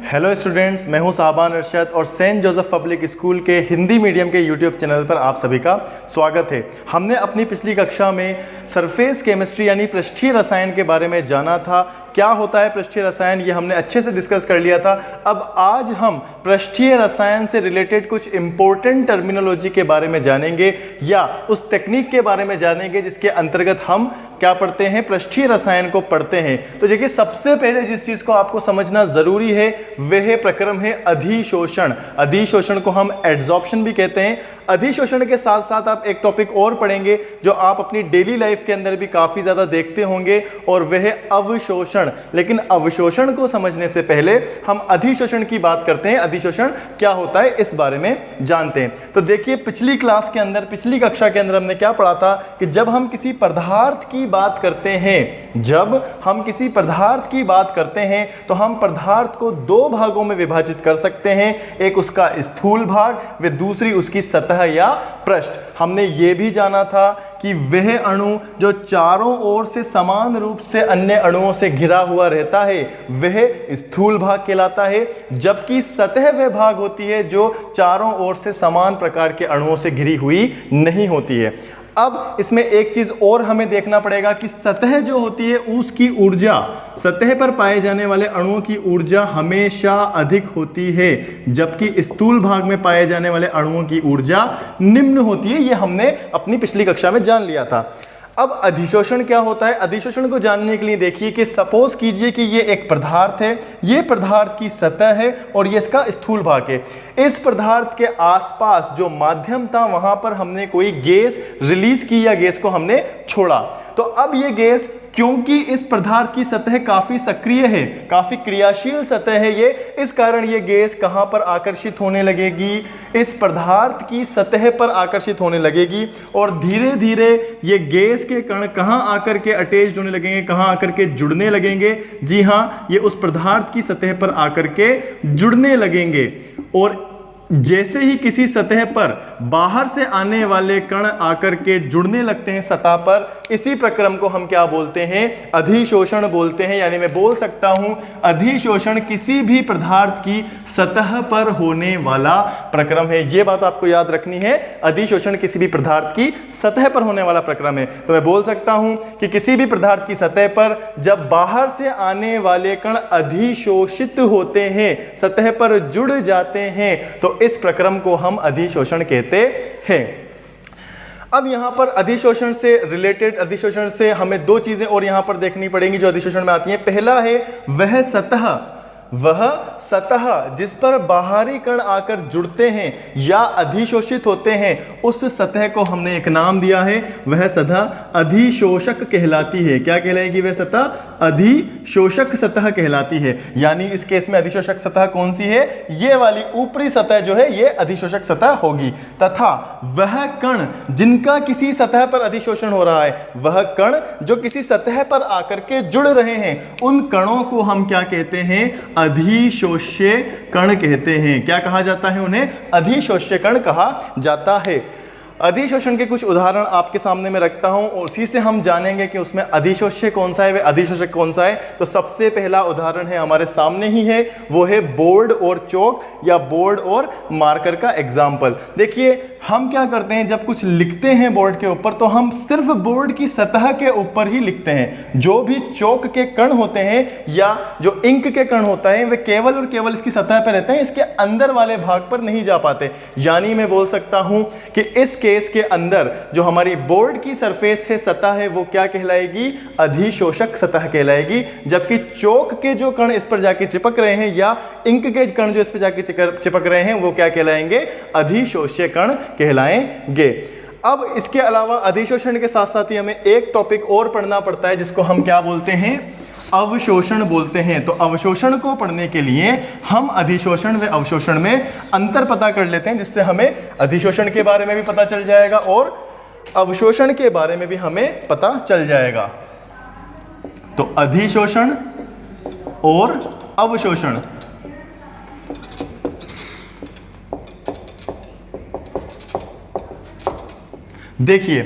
Hello students, मैं हूं साहबान अरशद और सेंट जोसेफ पब्लिक स्कूल के हिंदी मीडियम के यूट्यूब चैनल पर आप सभी का स्वागत है। हमने अपनी पिछली कक्षा में सरफेस केमिस्ट्री यानी पृष्ठीय रसायन के बारे में जाना था। क्या होता है पृष्ठीय रसायन, ये हमने अच्छे से डिस्कस कर लिया था। अब आज हम पृष्ठीय रसायन से रिलेटेड कुछ इंपॉर्टेंट टर्मिनोलॉजी के बारे में जानेंगे या उस टेक्निक के बारे में जानेंगे जिसके अंतर्गत हम क्या पढ़ते हैं, पृष्ठीय रसायन को पढ़ते हैं। तो देखिए, सबसे पहले जिस चीज़ को आपको समझना ज़रूरी है वह प्रक्रम है अधिशोषण। अधिशोषण को हम एड्सॉर्प्शन भी कहते हैं। अधिशोषण के साथ साथ आप एक टॉपिक और पढ़ेंगे जो आप अपनी डेली लाइफ के अंदर भी काफ़ी ज़्यादा देखते होंगे, और वह है अवशोषण। लेकिन अवशोषण को समझने से पहले हम अधिशोषण की बात करते हैं। अधिशोषण क्या होता है इस बारे में जानते हैं। तो देखिए, पिछली क्लास के अंदर, पिछली कक्षा के अंदर हमने क्या पढ़ा था कि जब हम किसी पदार्थ की बात करते हैं, जब हम किसी पदार्थ की बात करते हैं तो हम पदार्थ को दो भागों में विभाजित कर सकते हैं। एक उसका स्थूल भाग व दूसरी उसकी सतह या पृष्ठ। हमने ये भी जाना था कि वह अणु जो चारों ओर से समान रूप से अन्य अणुओं से घिरा हुआ रहता है वह स्थूल भाग कहलाता है, जबकि सतह वह भाग होती है जो चारों ओर से समान प्रकार के अणुओं से घिरी हुई नहीं होती है। अब इसमें एक चीज और हमें देखना पड़ेगा कि सतह जो होती है उसकी ऊर्जा, सतह पर पाए जाने वाले अणुओं की ऊर्जा हमेशा अधिक होती है, जबकि स्थूल भाग में पाए जाने वाले अणुओं की ऊर्जा निम्न होती है। ये हमने अपनी पिछली कक्षा में जान लिया था। अब अधिशोषण क्या होता है, अधिशोषण को जानने के लिए देखिए कि सपोज कीजिए कि ये एक पदार्थ है, ये पदार्थ की सतह है और ये इसका स्थूल भाग है। इस पदार्थ के आसपास जो माध्यम था वहां पर हमने कोई गैस रिलीज की या गैस को हमने छोड़ा। तो अब ये गैस, क्योंकि इस पदार्थ की सतह काफी सक्रिय है, काफी क्रियाशील सतह है ये, इस कारण ये गैस कहां पर आकर्षित होने लगेगी, इस पदार्थ की सतह पर आकर्षित होने लगेगी। और धीरे धीरे ये गैस के कण कहां आकर के अटैच्ड होने लगेंगे, कहां आकर के जुड़ने लगेंगे। जी हां, ये उस पदार्थ की सतह पर आकर के जुड़ने लगेंगे। और जैसे ही किसी सतह पर बाहर से आने वाले कण आकर के जुड़ने लगते हैं सतह पर, इसी प्रक्रम को हम क्या बोलते हैं, अधिशोषण बोलते हैं। यानी मैं बोल सकता हूं अधिशोषण किसी भी पदार्थ की सतह पर होने वाला प्रक्रम है। यह बात आपको याद रखनी है, अधिशोषण किसी भी पदार्थ की सतह पर होने वाला प्रक्रम है। तो मैं बोल सकता हूं कि किसी भी पदार्थ की सतह पर जब बाहर से आने वाले कण अधिशोषित होते हैं, सतह पर जुड़ जाते हैं, तो इस प्रक्रम को हम अधिशोषण कहते हैं। अब यहां पर अधिशोषण से रिलेटेड, अधिशोषण से हमें दो चीजें और यहां पर देखनी पड़ेंगी जो अधिशोषण में आती हैं। पहला है वह सतह जिस पर बाहरी कण आकर जुड़ते हैं या अधिशोषित होते हैं, उस सतह को हमने एक नाम दिया है, वह सतह अधिशोषक कहलाती है। क्या कहलाएगी वह सतह? अधिशोषक सतह कहलाती है। यानी इस केस में अधिशोषक सतह कौन सी है? ये वाली ऊपरी सतह जो है ये अधिशोषक सतह होगी। तथा वह कण जिनका किसी सतह पर अधिशोषण हो रहा है, वह कण जो किसी सतह पर आकर के जुड़ रहे हैं, उन कणों को हम क्या कहते हैं? अधिशोष्य कण कहते हैं। क्या कहा जाता है उन्हें? अधिशोष्य कण कहा जाता है। अधिशोषण के कुछ उदाहरण आपके सामने मैं रखता हूं और उसी से हम जानेंगे कि उसमें अधिशोष्य कौन सा है, वह अधिशोषक कौन सा है। तो सबसे पहला उदाहरण है हमारे सामने ही है, वो है बोर्ड और चौक या बोर्ड और मार्कर का एग्जाम्पल। देखिए, हम क्या करते हैं जब कुछ लिखते हैं बोर्ड के ऊपर, तो हम सिर्फ बोर्ड की सतह के ऊपर ही लिखते हैं। जो भी चौक के कण होते हैं या जो इंक के कण होता है, वे केवल और केवल इसकी सतह पर रहते हैं, इसके अंदर वाले भाग पर नहीं जा पाते। यानी मैं बोल सकता हूं कि इस केस के अंदर जो हमारी बोर्ड की सरफेस है, सतह है, वो क्या कहलाएगी? अधिशोषक सतह कहलाएगी। जबकि चौक के जो कण इस पर जाके चिपक रहे हैं या इंक के कण जो इस पर जाके चिपक रहे हैं, वो क्या कहलाएंगे? अधिशोष्य कण कहलाएंगे। अब इसके अलावा अधिशोषण के साथ साथ ही हमें एक टॉपिक और पढ़ना पड़ता है जिसको हम क्या बोलते हैं? अवशोषण बोलते हैं। तो अवशोषण को पढ़ने के लिए हम अधिशोषण व अवशोषण में अंतर पता कर लेते हैं, जिससे हमें अधिशोषण के बारे में भी पता चल जाएगा और अवशोषण के बारे में भी हमें पता चल जाएगा। तो अधिशोषण और अवशोषण, देखिए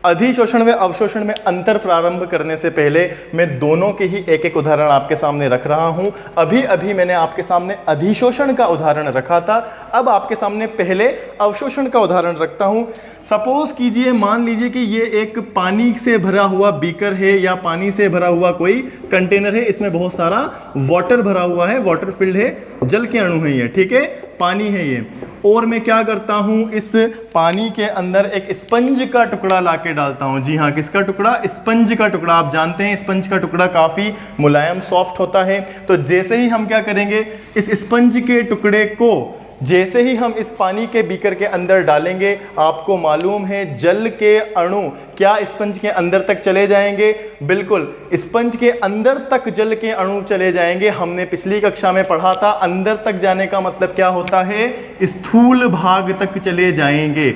अधिशोषण व अवशोषण में अंतर प्रारंभ करने से पहले मैं दोनों के ही एक एक उदाहरण आपके सामने रख रहा हूं। अभी अभी मैंने आपके सामने अधिशोषण का उदाहरण रखा था, अब आपके सामने पहले अवशोषण का उदाहरण रखता हूं। सपोज कीजिए, मान लीजिए कि ये एक पानी से भरा हुआ बीकर है या पानी से भरा हुआ कोई कंटेनर है, इसमें बहुत सारा वाटर भरा हुआ है, वाटर फिल्ड है, जल के अणु है ये, ठीक है, पानी है ये। और मैं क्या करता हूं, इस पानी के अंदर एक स्पंज का टुकड़ा लाके डालता हूं। जी हाँ, किसका टुकड़ा? स्पंज का टुकड़ा। आप जानते हैं स्पंज का टुकड़ा काफ़ी मुलायम सॉफ्ट होता है। तो जैसे ही हम क्या करेंगे, इस स्पंज के टुकड़े को जैसे ही हम इस पानी के बीकर के अंदर डालेंगे, आपको मालूम है जल के अणु क्या स्पंज के अंदर तक चले जाएंगे? बिल्कुल, स्पंज के अंदर तक जल के अणु चले जाएंगे। हमने पिछली कक्षा में पढ़ा था, अंदर तक जाने का मतलब क्या होता है? स्थूल भाग तक चले जाएंगे,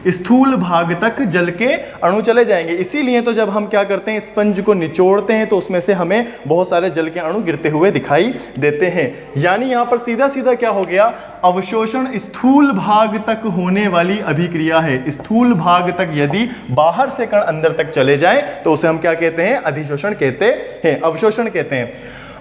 स्थूल भाग तक जल के अणु चले जाएंगे। इसीलिए तो जब हम क्या करते हैं, स्पंज को निचोड़ते हैं, तो उसमें से हमें बहुत सारे जल के अणु गिरते हुए दिखाई देते हैं। यानी यहाँ पर सीधा सीधा क्या हो गया, अवशोषण स्थूल भाग तक होने वाली अभिक्रिया है। स्थूल भाग तक यदि बाहर से कण अंदर तक चले जाएं तो उसे हम क्या कहते हैं? अधिशोषण कहते हैं, अवशोषण कहते हैं।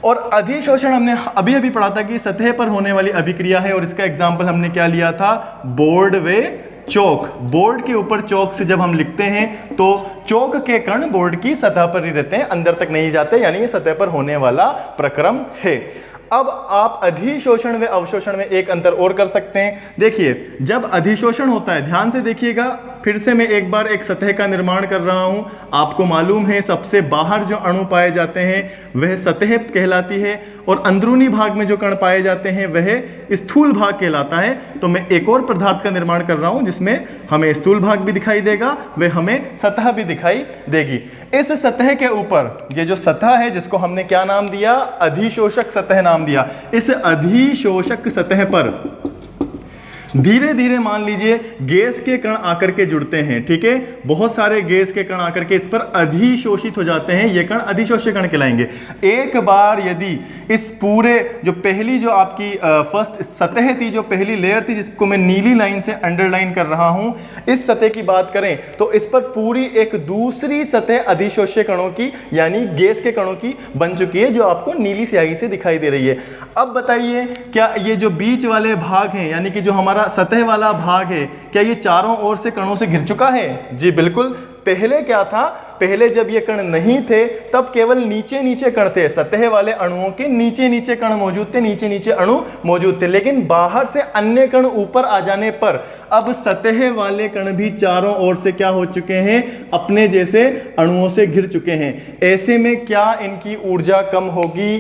और अधिशोषण हमने अभी अभी पढ़ा था कि सतह पर होने वाली अभिक्रिया है, और इसका एग्जाम्पल हमने क्या लिया था? बोर्ड व चौक। बोर्ड के ऊपर चौक से जब हम लिखते हैं तो चौक के कण बोर्ड की सतह पर ही रहते हैं, अंदर तक नहीं जाते, यानी ये सतह पर होने वाला प्रक्रम है। अब आप अधिशोषण व अवशोषण में एक अंतर और कर सकते हैं। देखिए, जब अधिशोषण होता है, ध्यान से देखिएगा, फिर से मैं एक बार एक सतह का निर्माण कर रहा हूं। आपको मालूम है सबसे बाहर जो अणु पाए जाते हैं वह सतह कहलाती है, और अंदरूनी भाग में जो कण पाए जाते हैं वह स्थूल भाग कहलाता है। तो मैं एक और पदार्थ का निर्माण कर रहा हूं जिसमें हमें स्थूल भाग भी दिखाई देगा, वह हमें सतह भी दिखाई देगी। इस सतह के ऊपर ये जो सतह है, जिसको हमने क्या नाम दिया? अधिशोषक सतह नाम दिया। इस अधिशोषक सतह पर धीरे धीरे मान लीजिए गैस के कण आकर के जुड़ते हैं, ठीक है, बहुत सारे गैस के कण आकर के इस पर अधिशोषित हो जाते हैं, ये कण अधिशोष्य कण कहलाएंगे। एक बार यदि इस पूरे जो पहली जो आपकी फर्स्ट सतह थी, जो पहली लेयर थी, जिसको मैं नीली लाइन से अंडरलाइन कर रहा हूं, इस सतह की बात करें तो इस पर पूरी एक दूसरी सतह अधिशोष्य कणों की यानी गैस के कणों की बन चुकी है, जो आपको नीली स्याही से दिखाई दे रही है। अब बताइए, क्या ये जो बीच वाले भाग हैं, यानी कि जो हमारा सतह वाला भाग है, क्या ये चारों ओर से कणों से घिर चुका है? जी बिल्कुल। पहले क्या था? पहले जब ये कण नहीं थे तब केवल नीचे नीचे कण थे, सतह वाले अणुओं के नीचे नीचे कण मौजूद थे, नीचे नीचे अणु मौजूद थे। लेकिन बाहर से अन्य कण ऊपर आ जाने पर अब सतह वाले कण भी चारों ओर से क्या हो चुके हैं? अपने जैसे अणुओं से घिर चुके हैं। ऐसे में क्या इनकी ऊर्जा कम होगी?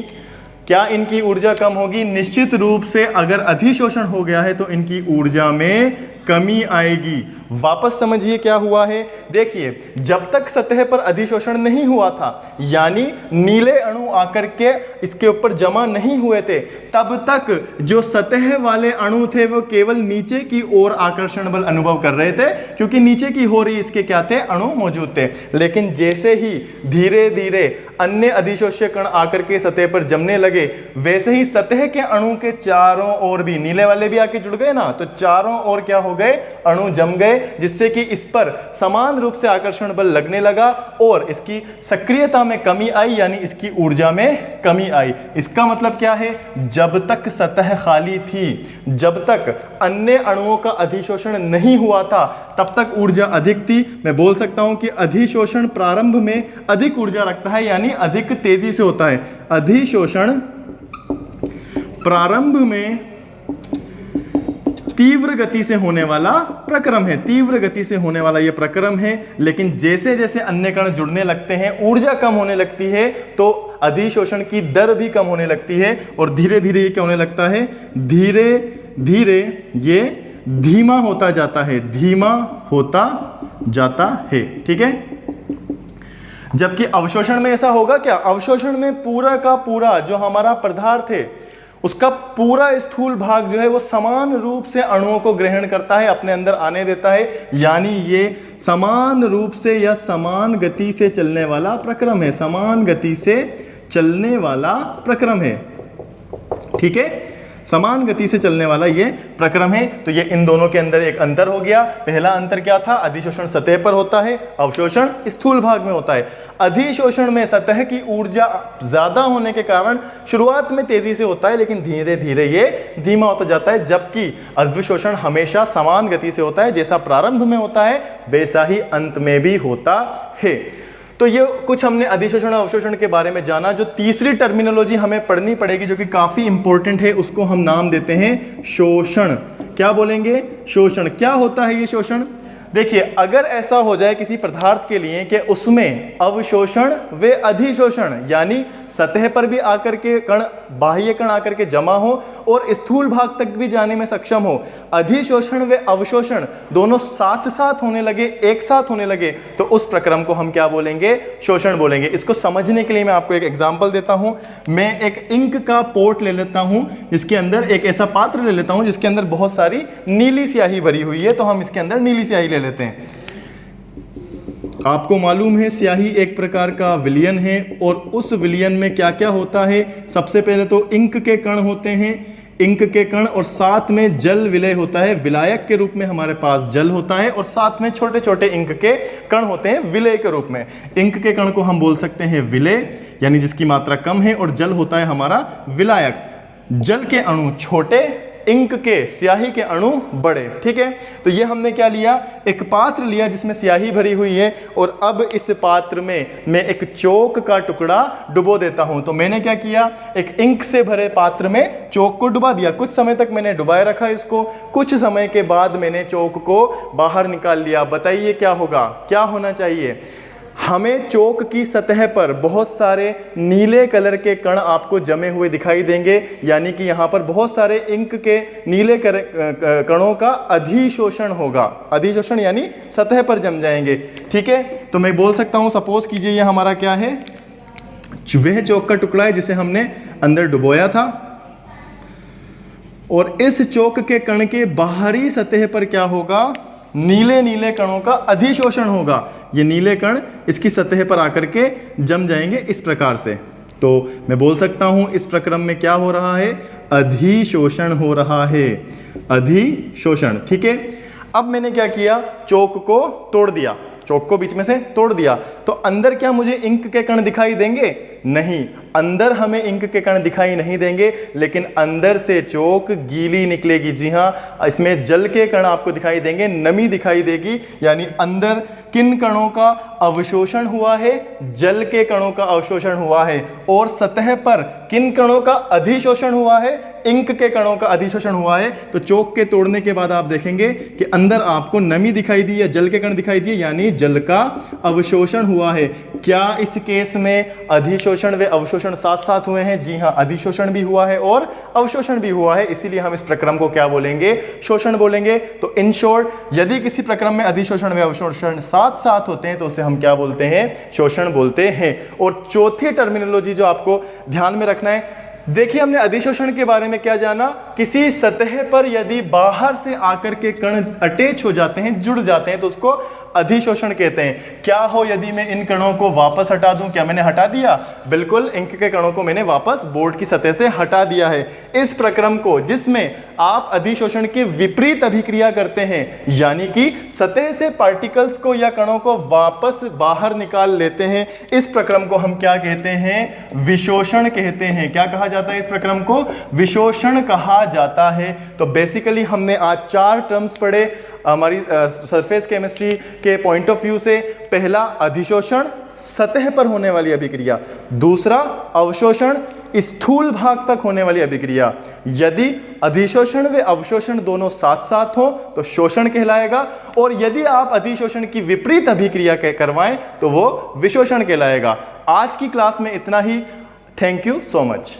क्या इनकी ऊर्जा कम होगी? निश्चित रूप से अगर अधिशोषण हो गया है तो इनकी ऊर्जा में कमी आएगी। वापस समझिए क्या हुआ है। देखिए, जब तक सतह पर अधिशोषण नहीं हुआ था, यानी नीले अणु आकर के इसके ऊपर जमा नहीं हुए थे, तब तक जो सतह वाले अणु थे वो केवल नीचे की ओर आकर्षण बल अनुभव कर रहे थे, क्योंकि नीचे की ओर ही इसके क्या थे? अणु मौजूद थे। लेकिन जैसे ही धीरे धीरे अन्य अधिशोष्य कण आकर के सतह पर जमने लगे, वैसे ही सतह के अणु के चारों ओर भी नीले वाले भी आके जुड़ गए ना, तो चारों ओर क्या हो गए? अणु जम गए, जिससे कि इस पर समान रूप से आकर्षण बल लगने लगा और इसकी सक्रियता में कमी आई, यानी इसकी ऊर्जा में कमी आई। इसका मतलब क्या है? जब तक सतह खाली थी, जब तक अन्य अणुओं का अधिशोषण नहीं हुआ था, तब तक ऊर्जा अधिक थी। मैं बोल सकता हूं कि अधिशोषण प्रारंभ में अधिक ऊर्जा रखता है, यानी अधिक तेजी से होता है। अधिशोषण प्रारंभ में तीव्र गति से होने वाला प्रक्रम है, तीव्र गति से होने वाला यह प्रक्रम है। लेकिन जैसे जैसे अन्य कण जुड़ने लगते हैं, ऊर्जा कम होने लगती है, तो अधिशोषण की दर भी कम होने लगती है, और धीरे धीरे ये क्या होने लगता है? धीरे धीरे ये धीमा होता जाता है, धीमा होता जाता है, ठीक है। जबकि अवशोषण में ऐसा होगा क्या? अवशोषण में पूरा का पूरा जो हमारा पदार्थ है, उसका पूरा स्थूल भाग जो है वो समान रूप से अणुओं को ग्रहण करता है, अपने अंदर आने देता है, यानी ये समान रूप से या समान गति से चलने वाला प्रक्रम है, समान गति से चलने वाला प्रक्रम है, ठीक है। समान गति से चलने वाला ये प्रक्रम है। तो ये इन दोनों के अंदर एक अंतर हो गया। पहला अंतर क्या था? अधिशोषण सतह पर होता है, अवशोषण स्थूल भाग में होता है। अधिशोषण में सतह की ऊर्जा ज़्यादा होने के कारण शुरुआत में तेजी से होता है, लेकिन धीरे धीरे ये धीमा होता जाता है, जबकि अवशोषण हमेशा समान गति से होता है। जैसा प्रारंभ में होता है वैसा ही अंत में भी होता है। तो ये कुछ हमने अधिशोषण और अवशोषण के बारे में जाना। जो तीसरी टर्मिनोलॉजी हमें पढ़नी पड़ेगी जो कि काफ़ी इंपॉर्टेंट है, उसको हम नाम देते हैं शोषण। क्या बोलेंगे? शोषण। क्या होता है ये शोषण? देखिए, अगर ऐसा हो जाए किसी पदार्थ के लिए कि उसमें अवशोषण व अधिशोषण यानी सतह पर भी आकर के कण, बाह्य कण आकर के जमा हो और स्थूल भाग तक भी जाने में सक्षम हो, अधिशोषण व अवशोषण दोनों साथ साथ होने लगे, एक साथ होने लगे, तो उस प्रक्रम को हम क्या बोलेंगे? शोषण बोलेंगे। इसको समझने के लिए मैं आपको एक एग्जाम्पल देता हूं। मैं एक इंक का पोर्ट ले लेता हूं, जिसके अंदर एक ऐसा पात्र ले लेता हूं जिसके अंदर बहुत सारी नीली स्याही भरी हुई है। तो हम इसके अंदर नीली स्याही ले लेते हैं। आपको मालूम है स्याही एक प्रकार का विलयन है, और उस विलयन में क्या क्या होता है? सबसे पहले तो इंक के कण होते हैं, इंक के कण, और साथ में जल विलय होता है। विलायक के रूप में हमारे पास जल होता है, और साथ में छोटे छोटे इंक के कण होते हैं विलय के रूप में। इंक के कण को हम बोल सकते हैं विलय, यानी जिसकी मात्रा कम है, और जल होता है हमारा विलायक। जल के अणु छोटे, इंक के स्याही के अणु बड़े। ठीक है, तो ये हमने क्या लिया? एक पात्र लिया जिसमें स्याही भरी हुई है, और अब इस पात्र में मैं एक चौक का टुकड़ा डुबो देता हूं। तो मैंने क्या किया? एक इंक से भरे पात्र में चौक को डुबा दिया। कुछ समय तक मैंने डुबाए रखा इसको। कुछ समय के बाद मैंने चौक को बाहर निकाल लिया। बताइए क्या होगा? क्या होना चाहिए? हमें चौक की सतह पर बहुत सारे नीले कलर के कण आपको जमे हुए दिखाई देंगे, यानी कि यहाँ पर बहुत सारे इंक के नीले कणों का अधिशोषण होगा। अधिशोषण यानी सतह पर जम जाएंगे। ठीक है, तो मैं बोल सकता हूँ, सपोज कीजिए ये हमारा क्या है? वह चौक का टुकड़ा है जिसे हमने अंदर डुबोया था, और इस चौक के कण के बाहरी सतह पर क्या होगा? नीले नीले कणों का अधिशोषण होगा। ये नीले कण इसकी सतह पर आकर के जम जाएंगे इस प्रकार से। तो मैं बोल सकता हूं इस प्रक्रम में क्या हो रहा है? अधिशोषण हो रहा है, अधिशोषण। ठीक है, अब मैंने क्या किया? चौक को तोड़ दिया, चौक को बीच में से तोड़ दिया। तो अंदर क्या मुझे इंक के कण दिखाई देंगे? नहीं, अंदर हमें इंक के कण दिखाई नहीं देंगे, लेकिन अंदर से चौक गीली निकलेगी। जी हाँ, इसमें जल के कण आपको दिखाई देंगे, नमी दिखाई देगी। यानी अंदर किन कणों का अवशोषण हुआ है? जल के कणों का अवशोषण हुआ है। और सतह पर किन कणों का अधिशोषण हुआ है? इंक के कणों का अधिशोषण हुआ है। तो चौक के तोड़ने के बाद आप देखेंगे कि अंदर आपको नमी दिखाई दी है, जल के कण दिखाई दिए, यानी जल का अवशोषण हुआ है। क्या इस केस में अधिशोषण व अवशोषण साथ साथ हुए हैं? जी हाँ, अधिशोषण भी हुआ है और अवशोषण भी हुआ है। इसीलिए हम इस प्रक्रम को क्या बोलेंगे? शोषण बोलेंगे। तो इन शॉर्ट, यदि किसी प्रक्रम में अधिशोषण व अवशोषण साथ साथ होते हैं तो उसे हम क्या बोलते हैं? शोषण बोलते हैं। और चौथी टर्मिनोलॉजी जो आपको ध्यान में रखना है, देखिए हमने अधिशोषण के बारे में क्या जाना? किसी सतह पर यदि बाहर से आकर के कण अटैच हो जाते हैं, जुड़ जाते हैं, तो उसको अधिशोषण कहते हैं। क्या हो यदि मैं इन कणों को वापस हटा दूं? क्या मैंने हटा दिया? बिल्कुल, इंक के कणों को मैंने वापस बोर्ड की सतह से हटा दिया है। इस प्रक्रम को, जिसमें आप अधिशोषण के विपरीत अभिक्रिया करते हैं, यानी कि सतह से पार्टिकल्स को या कणों को वापस बाहर निकाल लेते हैं, इस प्रक्रम को हम क्या कहते हैं? विशोषण कहते हैं। क्या कहा जाता है इस प्रक्रम को? विशोषण कहा जाता है। तो बेसिकली हमने आज 4 टर्म्स पढ़े हमारी सरफेस केमिस्ट्री के पॉइंट ऑफ व्यू से। पहला अधिशोषण, सतह पर होने वाली अभिक्रिया। दूसरा अवशोषण, स्थूल भाग तक होने वाली अभिक्रिया। यदि अधिशोषण व अवशोषण दोनों साथ साथ हो तो शोषण कहलाएगा, और यदि आप अधिशोषण की विपरीत अभिक्रिया करवाएं तो वो विशोषण कहलाएगा। आज की क्लास में इतना ही। Thank you so much.